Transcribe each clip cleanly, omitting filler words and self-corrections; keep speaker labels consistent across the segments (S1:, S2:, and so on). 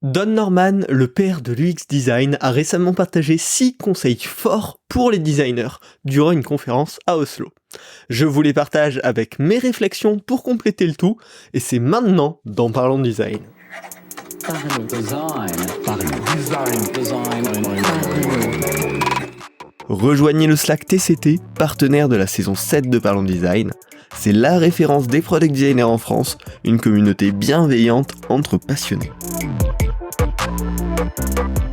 S1: Don Norman, le père de l'UX Design, a récemment partagé 6 conseils forts pour les designers durant une conférence à Oslo. Je vous les partage avec mes réflexions pour compléter le tout, et c'est maintenant dans Parlons Design. Rejoignez le Slack TCT, partenaire de la saison 7 de Parlons Design. C'est la référence des product designers en France, une communauté bienveillante entre passionnés.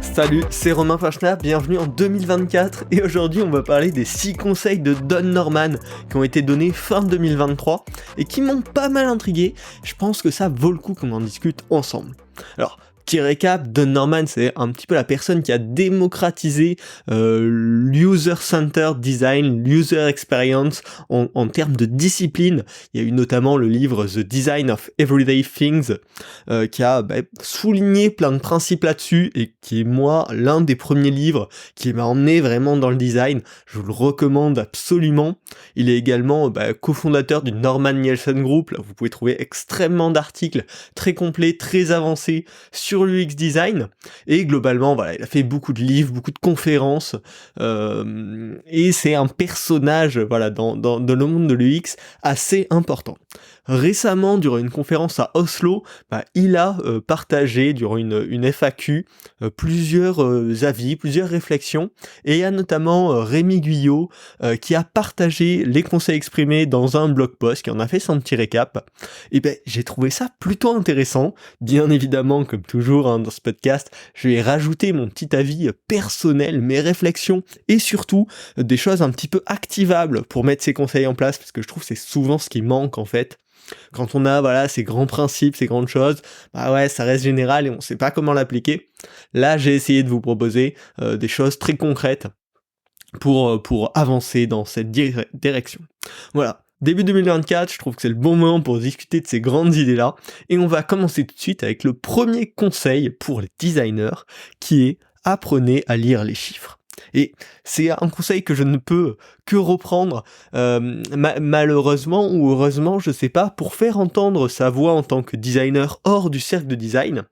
S1: Salut, c'est Romain Fachna, bienvenue en 2024 et aujourd'hui on va parler des 6 conseils de Don Norman qui ont été donnés fin 2023 et qui m'ont pas mal intrigué. Je pense que ça vaut le coup qu'on en discute ensemble. Alors, petit récap, Don Norman c'est un petit peu la personne qui a démocratisé l'user-centered design, l'user experience en termes de discipline. Il y a eu notamment le livre The Design of Everyday Things qui a souligné plein de principes là-dessus et qui est moi l'un des premiers livres qui m'a emmené vraiment dans le design. Je vous le recommande absolument. Il est également cofondateur du Norman Nielsen Group. Là, vous pouvez trouver extrêmement d'articles très complets, très avancés sur l'UX design, et globalement voilà, il a fait beaucoup de livres, beaucoup de conférences, et c'est un personnage voilà dans le monde de l'UX assez important. Récemment, durant une conférence à Oslo, il a partagé durant une FAQ plusieurs avis, plusieurs réflexions, et il y a notamment Rémi Guyot qui a partagé les conseils exprimés dans un blog post, qui en a fait son petit récap. Et j'ai trouvé ça plutôt intéressant. Bien évidemment, comme toujours dans ce podcast, je vais rajouter mon petit avis personnel, mes réflexions, et surtout des choses un petit peu activables pour mettre ces conseils en place, parce que je trouve que c'est souvent ce qui manque en fait. Quand on a ces grands principes, ces grandes choses, ça reste général et on sait pas comment l'appliquer. Là, j'ai essayé de vous proposer des choses très concrètes pour avancer dans cette direction. Voilà. Début 2024, je trouve que c'est le bon moment pour discuter de ces grandes idées-là, et on va commencer tout de suite avec le premier conseil pour les designers, qui est apprenez à lire les chiffres. Et c'est un conseil que je ne peux que reprendre, malheureusement ou heureusement, je sais pas, pour faire entendre sa voix en tant que designer hors du cercle de design.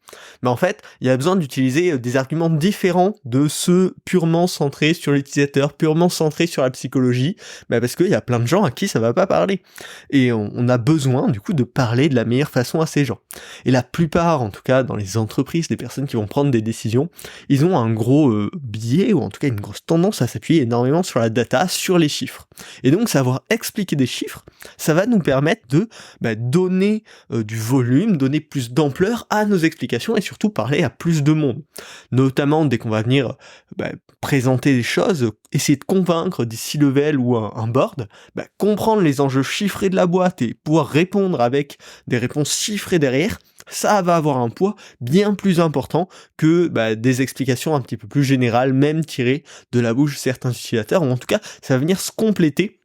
S1: Mais en fait, il y a besoin d'utiliser des arguments différents de ceux purement centrés sur l'utilisateur, purement centrés sur la psychologie, parce qu'il y a plein de gens à qui ça va pas parler. Et on a besoin, du coup, de parler de la meilleure façon à ces gens. Et la plupart, en tout cas, dans les entreprises, les personnes qui vont prendre des décisions, ils ont un gros biais, ou en tout cas une grosse tendance à s'appuyer énormément sur la data, sur les chiffres. Et donc savoir expliquer des chiffres, ça va nous permettre de donner du volume, donner plus d'ampleur à nos explications et surtout parler à plus de monde. Notamment dès qu'on va venir présenter des choses, essayer de convaincre des C-level ou un board, comprendre les enjeux chiffrés de la boîte et pouvoir répondre avec des réponses chiffrées derrière, ça va avoir un poids bien plus important que des explications un petit peu plus générales, même tirées de la bouche de certains utilisateurs, ou en tout cas, ça va venir se compléter.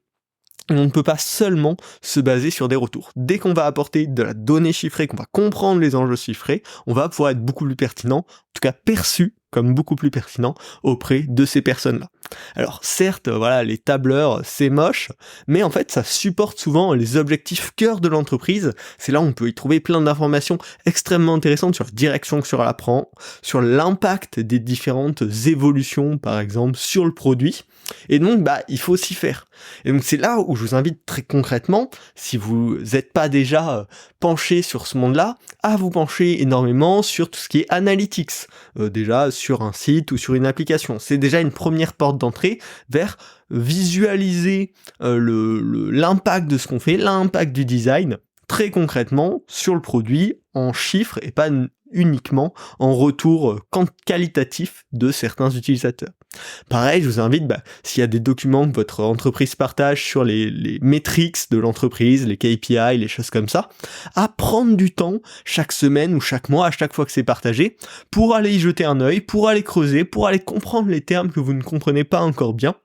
S1: On ne peut pas seulement se baser sur des retours. Dès qu'on va apporter de la donnée chiffrée, qu'on va comprendre les enjeux chiffrés, on va pouvoir être beaucoup plus pertinent, en tout cas perçu comme beaucoup plus pertinent auprès de ces personnes-là. Alors certes, les tableurs, c'est moche, mais en fait, ça supporte souvent les objectifs cœur de l'entreprise. C'est là où on peut y trouver plein d'informations extrêmement intéressantes sur la direction que sera la prend, sur l'impact des différentes évolutions, par exemple, sur le produit. Et donc, il faut s'y faire. Et donc, c'est là où je vous invite très concrètement, si vous n'êtes pas déjà penché sur ce monde-là, à vous pencher énormément sur tout ce qui est analytics. Déjà, sur un site ou sur une application. C'est déjà une première porte d'entrée vers visualiser l'impact de ce qu'on fait, l'impact du design, très concrètement, sur le produit, en chiffres, et pas uniquement en retour qualitatif de certains utilisateurs. Pareil, je vous invite, s'il y a des documents que votre entreprise partage sur les metrics de l'entreprise, les KPI, les choses comme ça, à prendre du temps chaque semaine ou chaque mois, à chaque fois que c'est partagé, pour aller y jeter un œil, pour aller creuser, pour aller comprendre les termes que vous ne comprenez pas encore bien,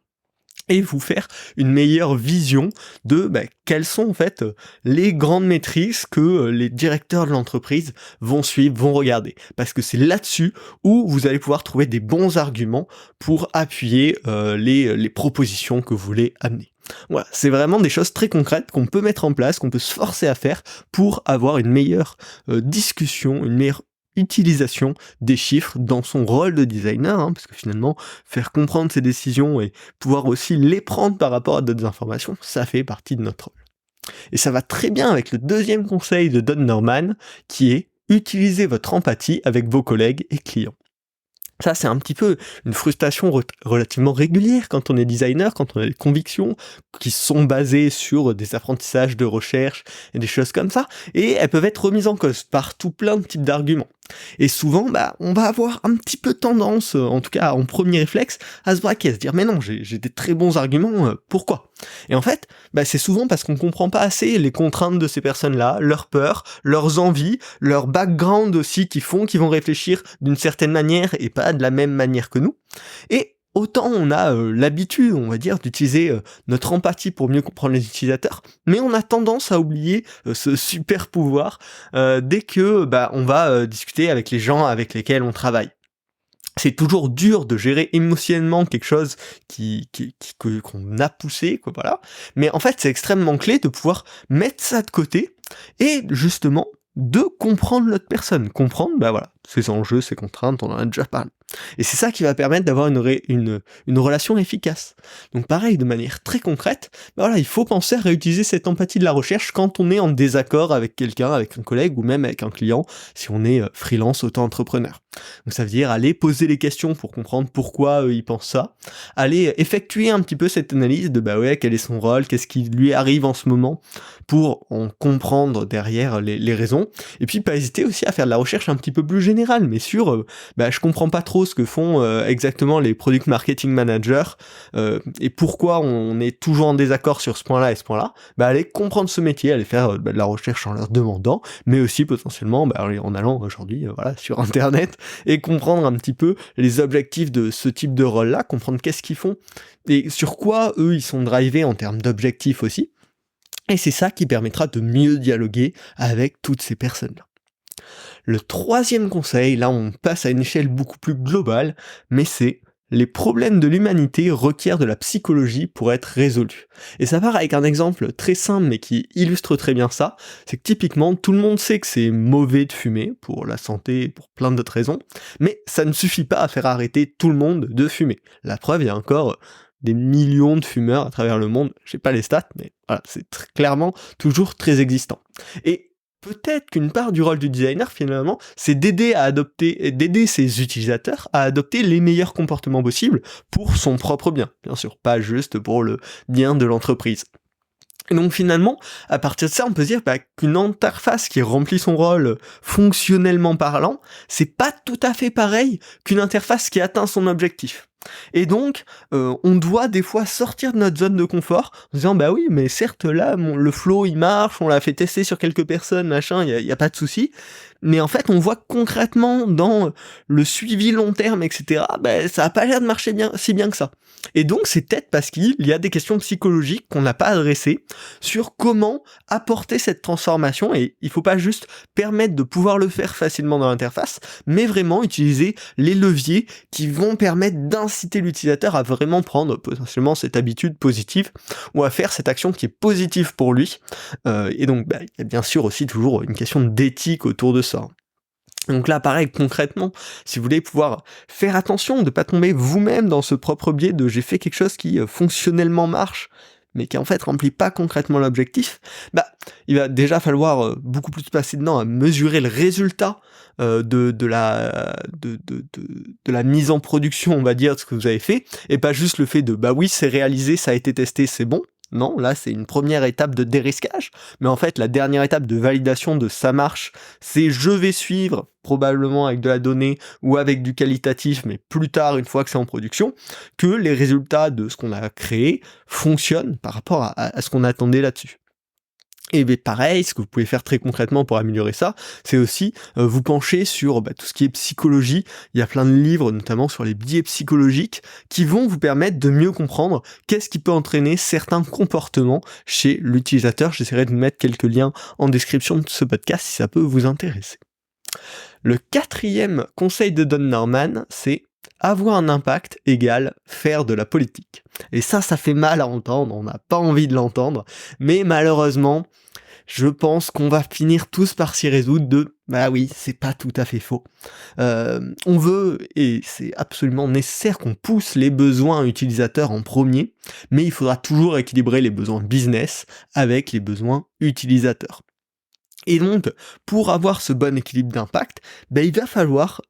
S1: et vous faire une meilleure vision de quelles sont en fait les grandes maîtrises que les directeurs de l'entreprise vont suivre, vont regarder. Parce que c'est là-dessus où vous allez pouvoir trouver des bons arguments pour appuyer les propositions que vous voulez amener. Voilà, c'est vraiment des choses très concrètes qu'on peut mettre en place, qu'on peut se forcer à faire pour avoir une meilleure discussion, une meilleure utilisation des chiffres dans son rôle de designer, hein, parce que finalement, faire comprendre ses décisions et pouvoir aussi les prendre par rapport à d'autres informations, ça fait partie de notre rôle. Et ça va très bien avec le deuxième conseil de Don Norman, qui est utiliser votre empathie avec vos collègues et clients. Ça, c'est un petit peu une frustration relativement régulière quand on est designer, quand on a des convictions qui sont basées sur des apprentissages de recherche et des choses comme ça, et elles peuvent être remises en cause par tout plein de types d'arguments. Et souvent, on va avoir un petit peu tendance, en tout cas en premier réflexe, à se braquer, à se dire « mais non, j'ai des très bons arguments, pourquoi ?» Et en fait, c'est souvent parce qu'on comprend pas assez les contraintes de ces personnes-là, leurs peurs, leurs envies, leur background aussi qui font qu'ils vont réfléchir d'une certaine manière et pas de la même manière que nous. Et autant on a l'habitude, on va dire, d'utiliser notre empathie pour mieux comprendre les utilisateurs, mais on a tendance à oublier ce super pouvoir dès que on va discuter avec les gens avec lesquels on travaille. C'est toujours dur de gérer émotionnellement quelque chose qu'on a poussé, quoi, voilà. Mais en fait, c'est extrêmement clé de pouvoir mettre ça de côté et justement de comprendre l'autre personne. Comprendre, voilà, ses enjeux, ses contraintes, on en a déjà parlé. Et c'est ça qui va permettre d'avoir une relation efficace. Donc pareil, de manière très concrète, voilà, il faut penser à réutiliser cette empathie de la recherche quand on est en désaccord avec quelqu'un, avec un collègue ou même avec un client, si on est freelance, auto-entrepreneur. Donc ça veut dire aller poser les questions pour comprendre pourquoi ils pensent ça, aller effectuer un petit peu cette analyse de quel est son rôle, qu'est-ce qui lui arrive en ce moment, pour en comprendre derrière les raisons, et puis pas hésiter aussi à faire de la recherche un petit peu plus générale, mais sur je comprends pas trop ce que font exactement les product marketing managers, et pourquoi on est toujours en désaccord sur ce point-là et ce point-là, allez comprendre ce métier, aller faire de la recherche en leur demandant, mais aussi potentiellement en allant aujourd'hui sur internet et comprendre un petit peu les objectifs de ce type de rôle-là, comprendre qu'est-ce qu'ils font et sur quoi eux ils sont drivés en termes d'objectifs aussi. Et c'est ça qui permettra de mieux dialoguer avec toutes ces personnes-là. Le troisième conseil, là on passe à une échelle beaucoup plus globale, mais c'est les problèmes de l'humanité requièrent de la psychologie pour être résolus. Et ça part avec un exemple très simple mais qui illustre très bien ça, c'est que typiquement tout le monde sait que c'est mauvais de fumer pour la santé et pour plein d'autres raisons, mais ça ne suffit pas à faire arrêter tout le monde de fumer. La preuve, il y a encore des millions de fumeurs à travers le monde, je sais pas les stats, mais voilà, c'est clairement toujours très existant. Et peut-être qu'une part du rôle du designer, finalement, c'est d'aider ses utilisateurs à adopter les meilleurs comportements possibles pour son propre bien, bien sûr, pas juste pour le bien de l'entreprise. Et donc finalement, à partir de ça, on peut se dire qu'une interface qui remplit son rôle fonctionnellement parlant, c'est pas tout à fait pareil qu'une interface qui atteint son objectif. Et donc, on doit des fois sortir de notre zone de confort, en se disant oui, mais certes là, le flow il marche, on l'a fait tester sur quelques personnes, machin, y a pas de souci. Mais en fait, on voit concrètement dans le suivi long terme, etc., ça a pas l'air de marcher si bien que ça. Et donc, c'est peut-être parce qu'il y a des questions psychologiques qu'on n'a pas adressées sur comment apporter cette transformation, et il faut pas juste permettre de pouvoir le faire facilement dans l'interface, mais vraiment utiliser les leviers qui vont permettre d'inciter l'utilisateur à vraiment prendre potentiellement cette habitude positive, ou à faire cette action qui est positive pour lui. Et donc, il y a bien sûr aussi toujours une question d'éthique autour de ça. Donc là, pareil, concrètement, si vous voulez pouvoir faire attention de pas tomber vous-même dans ce propre biais de j'ai fait quelque chose qui fonctionnellement marche, mais qui en fait remplit pas concrètement l'objectif, il va déjà falloir beaucoup plus passer dedans à mesurer le résultat de la mise en production, on va dire, de ce que vous avez fait, et pas juste le fait de oui, c'est réalisé, ça a été testé, c'est bon. Non, là c'est une première étape de dérisquage, mais en fait la dernière étape de validation de ça marche, c'est je vais suivre, probablement avec de la donnée ou avec du qualitatif, mais plus tard, une fois que c'est en production, que les résultats de ce qu'on a créé fonctionnent par rapport à ce qu'on attendait là-dessus. Et pareil, ce que vous pouvez faire très concrètement pour améliorer ça, c'est aussi vous pencher sur tout ce qui est psychologie. Il y a plein de livres, notamment sur les biais psychologiques, qui vont vous permettre de mieux comprendre qu'est-ce qui peut entraîner certains comportements chez l'utilisateur. J'essaierai de vous mettre quelques liens en description de ce podcast si ça peut vous intéresser. Le quatrième conseil de Don Norman, c'est avoir un impact égale faire de la politique. Et ça fait mal à entendre, on n'a pas envie de l'entendre, mais malheureusement, je pense qu'on va finir tous par s'y résoudre bah oui, c'est pas tout à fait faux. On veut, et c'est absolument nécessaire qu'on pousse les besoins utilisateurs en premier, mais il faudra toujours équilibrer les besoins business avec les besoins utilisateurs. Et donc, pour avoir ce bon équilibre d'impact, il va falloir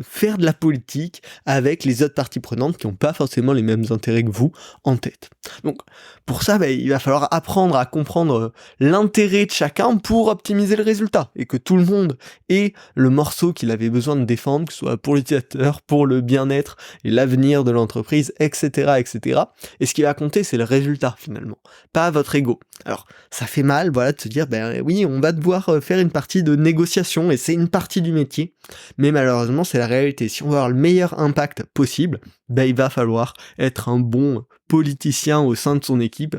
S1: faire de la politique avec les autres parties prenantes qui n'ont pas forcément les mêmes intérêts que vous en tête. Donc, pour ça, il va falloir apprendre à comprendre l'intérêt de chacun pour optimiser le résultat, et que tout le monde ait le morceau qu'il avait besoin de défendre, que ce soit pour l'utilisateur, pour le bien-être et l'avenir de l'entreprise, etc., etc. Et ce qui va compter, c'est le résultat, finalement, pas votre ego. Alors, ça fait mal, voilà, de se dire, oui, on va devoir faire une partie de négociation, et c'est une partie du métier, mais malheureusement, c'est la réalité. Si on veut avoir le meilleur impact possible, il va falloir être un bon politicien au sein de son équipe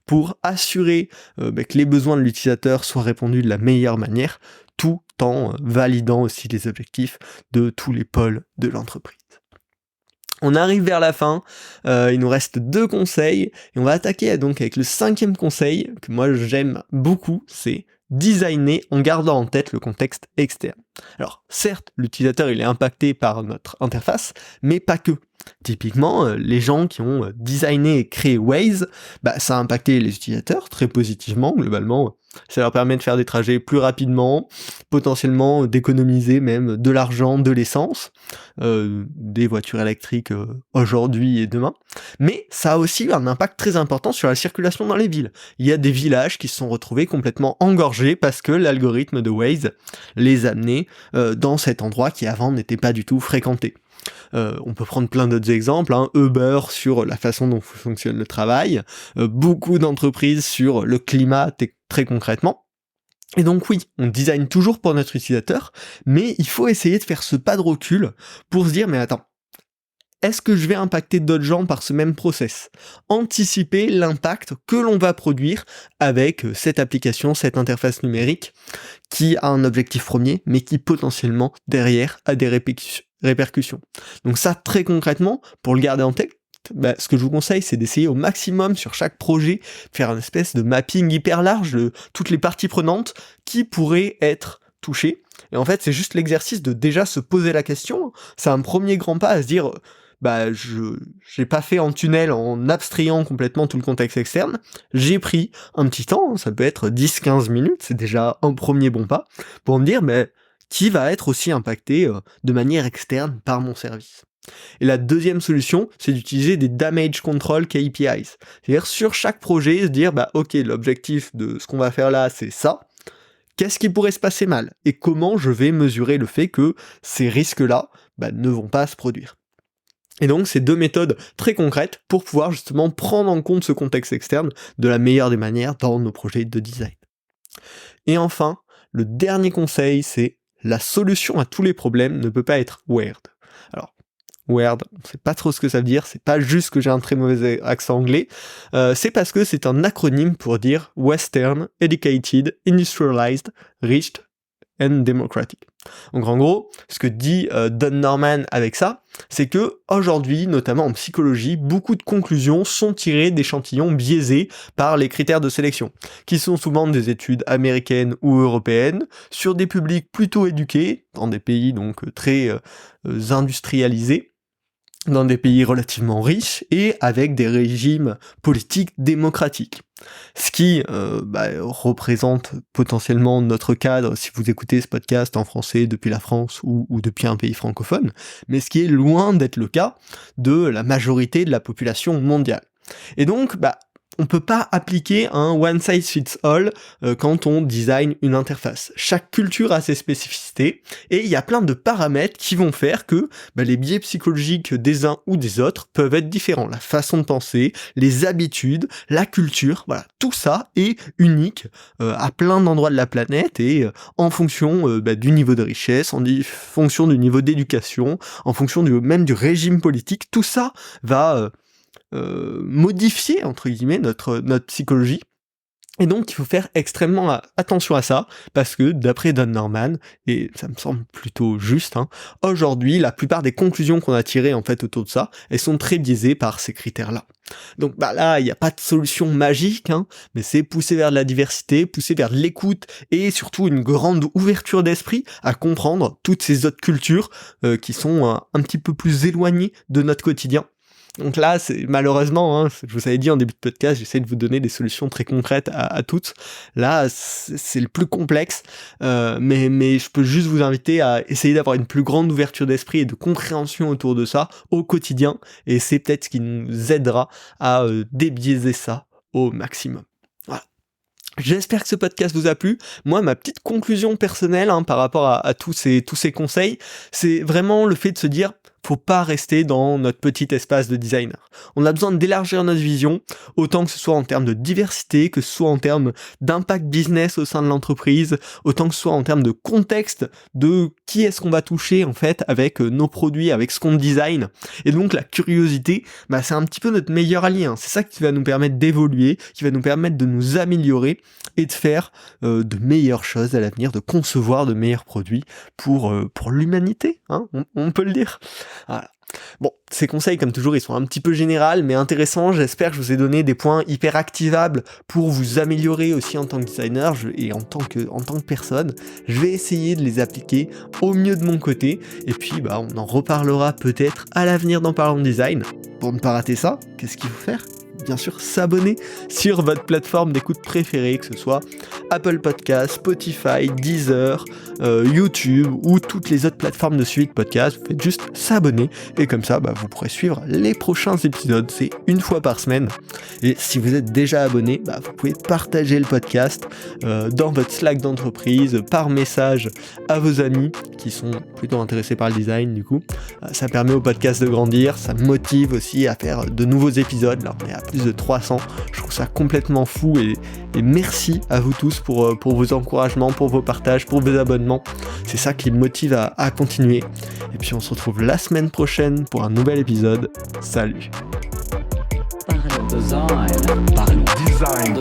S1: pour assurer que les besoins de l'utilisateur soient répondus de la meilleure manière, tout en validant aussi les objectifs de tous les pôles de l'entreprise. On arrive vers la fin, il nous reste 2 conseils, et on va attaquer donc avec le 5e conseil, que moi j'aime beaucoup, c'est designer en gardant en tête le contexte externe. Alors certes, l'utilisateur il est impacté par notre interface, mais pas que. Typiquement, les gens qui ont designé et créé Waze, ça a impacté les utilisateurs très positivement, globalement. Ça leur permet de faire des trajets plus rapidement, potentiellement d'économiser même de l'argent, de l'essence, des voitures électriques aujourd'hui et demain. Mais ça a aussi eu un impact très important sur la circulation dans les villes. Il y a des villages qui se sont retrouvés complètement engorgés parce que l'algorithme de Waze les amenait dans cet endroit qui avant n'était pas du tout fréquenté. On peut prendre plein d'autres exemples, Uber sur la façon dont fonctionne le travail, beaucoup d'entreprises sur le climat très concrètement. Et donc oui, on design toujours pour notre utilisateur, mais il faut essayer de faire ce pas de recul pour se dire, mais attends, est-ce que je vais impacter d'autres gens par ce même process ? Anticiper l'impact que l'on va produire avec cette application, cette interface numérique, qui a un objectif premier, mais qui potentiellement, derrière, a des répercussions. Donc ça, très concrètement, pour le garder en tête, ce que je vous conseille, c'est d'essayer au maximum sur chaque projet, faire une espèce de mapping hyper large de toutes les parties prenantes qui pourraient être touchées. Et en fait, c'est juste l'exercice de déjà se poser la question. C'est un premier grand pas à se dire... je l'ai pas fait en tunnel en abstrayant complètement tout le contexte externe, j'ai pris un petit temps, ça peut être 10-15 minutes, c'est déjà un premier bon pas, pour me dire qui va être aussi impacté de manière externe par mon service. Et la deuxième solution, c'est d'utiliser des damage control KPIs. C'est-à-dire sur chaque projet, se dire ok, l'objectif de ce qu'on va faire là, c'est ça. Qu'est-ce qui pourrait se passer mal ? Et comment je vais mesurer le fait que ces risques-là ne vont pas se produire ? Et donc, c'est 2 méthodes très concrètes pour pouvoir justement prendre en compte ce contexte externe de la meilleure des manières dans nos projets de design. Et enfin, le dernier conseil, c'est la solution à tous les problèmes ne peut pas être weird. Alors, weird, on sait pas trop ce que ça veut dire, c'est pas juste que j'ai un très mauvais accent anglais, c'est parce que c'est un acronyme pour dire Western, Educated, Industrialized, Rich and Democratic. Donc en gros, ce que dit Don Norman avec ça, c'est que aujourd'hui, notamment en psychologie, beaucoup de conclusions sont tirées d'échantillons biaisés par les critères de sélection, qui sont souvent des études américaines ou européennes, sur des publics plutôt éduqués, dans des pays donc très industrialisés, dans des pays relativement riches et avec des régimes politiques démocratiques. Ce qui représente potentiellement notre cadre si vous écoutez ce podcast en français depuis la France ou depuis un pays francophone, mais ce qui est loin d'être le cas de la majorité de la population mondiale. Et donc, on peut pas appliquer un one size fits all quand on design une interface. Chaque culture a ses spécificités et il y a plein de paramètres qui vont faire que les biais psychologiques des uns ou des autres peuvent être différents. La façon de penser, les habitudes, la culture, voilà, tout ça est unique à plein d'endroits de la planète et en fonction du niveau de richesse, en fonction du niveau d'éducation, en fonction même du régime politique, tout ça va modifier entre guillemets notre psychologie Et donc, il faut faire extrêmement attention à ça, parce que d'après Don Norman, et ça me semble plutôt juste, aujourd'hui, la plupart des conclusions qu'on a tirées en fait autour de ça, elles sont très biaisées par ces critères-là. Donc là, il n'y a pas de solution magique, mais c'est pousser vers de la diversité, pousser vers de l'écoute, et surtout une grande ouverture d'esprit à comprendre toutes ces autres cultures qui sont un petit peu plus éloignées de notre quotidien. Donc là, c'est malheureusement, je vous avais dit en début de podcast, j'essaie de vous donner des solutions très concrètes à toutes. Là, c'est le plus complexe, mais je peux juste vous inviter à essayer d'avoir une plus grande ouverture d'esprit et de compréhension autour de ça au quotidien, et c'est peut-être ce qui nous aidera à débiaiser ça au maximum. Voilà. J'espère que ce podcast vous a plu. Moi, ma petite conclusion personnelle par rapport à tous ces conseils, c'est vraiment le fait de se dire, faut pas rester dans notre petit espace de designer. On a besoin d'élargir notre vision, autant que ce soit en termes de diversité, que ce soit en termes d'impact business au sein de l'entreprise, autant que ce soit en termes de contexte, de qui est-ce qu'on va toucher en fait avec nos produits, avec ce qu'on design. Et donc la curiosité, c'est un petit peu notre meilleur allié. C'est ça qui va nous permettre d'évoluer, qui va nous permettre de nous améliorer et de faire de meilleures choses à l'avenir, de concevoir de meilleurs produits pour l'humanité, on peut le dire. Voilà. Bon, ces conseils, comme toujours, ils sont un petit peu généraux, mais intéressants. J'espère que je vous ai donné des points hyper activables pour vous améliorer aussi en tant que designer et en tant que personne. Je vais essayer de les appliquer au mieux de mon côté, et puis on en reparlera peut-être à l'avenir dans Parlons Design. Pour ne pas rater ça, qu'est-ce qu'il faut faire ? Bien sûr, s'abonner sur votre plateforme d'écoute préférée, que ce soit Apple Podcasts, Spotify, Deezer, YouTube ou toutes les autres plateformes de suivi de podcasts. Vous faites juste s'abonner et comme ça, vous pourrez suivre les prochains épisodes. C'est une fois par semaine. Et si vous êtes déjà abonné, vous pouvez partager le podcast dans votre Slack d'entreprise, par message à vos amis qui sont plutôt intéressés par le design du coup. Ça permet au podcast de grandir, ça me motive aussi à faire de nouveaux épisodes. Là, on est à plus de 300. Je trouve ça complètement fou et merci à vous tous pour vos encouragements, pour vos partages, pour vos abonnements. C'est ça qui me motive à continuer. Et puis on se retrouve la semaine prochaine pour un nouvel épisode. Salut.
S2: Parlons design.